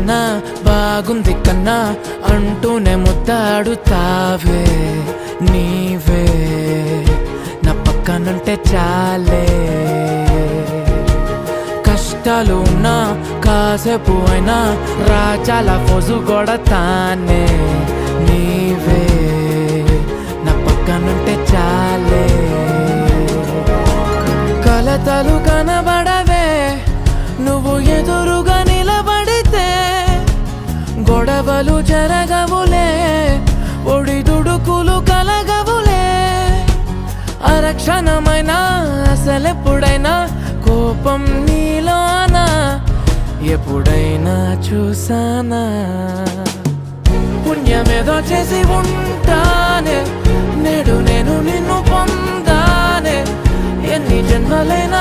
కన్నా బాగుంది కన్నా అంటూనే ముద్దాడుతావే నీవే నా పక్కనుంటే చాలే. కష్టాలు ఉన్నా కాసేపు అయినా రాజాల ఫోజు కొడతానే నీవే నా పక్కనుంటే చాలే. కలతలు కనబడవే నువ్వు ఎదురుగా నిలబడితే, గొడవలు జరగవులే ఒడిదుడుకులు కలగవులే. అరక్షణమైనా అసలెప్పుడైనా కోపం నీలోనా ఎప్పుడైనా చూసానా? పుణ్యమేదో చేసి ఉంటానే నేడు నేను నిన్ను పొందానే. ఎన్ని జన్మలైనా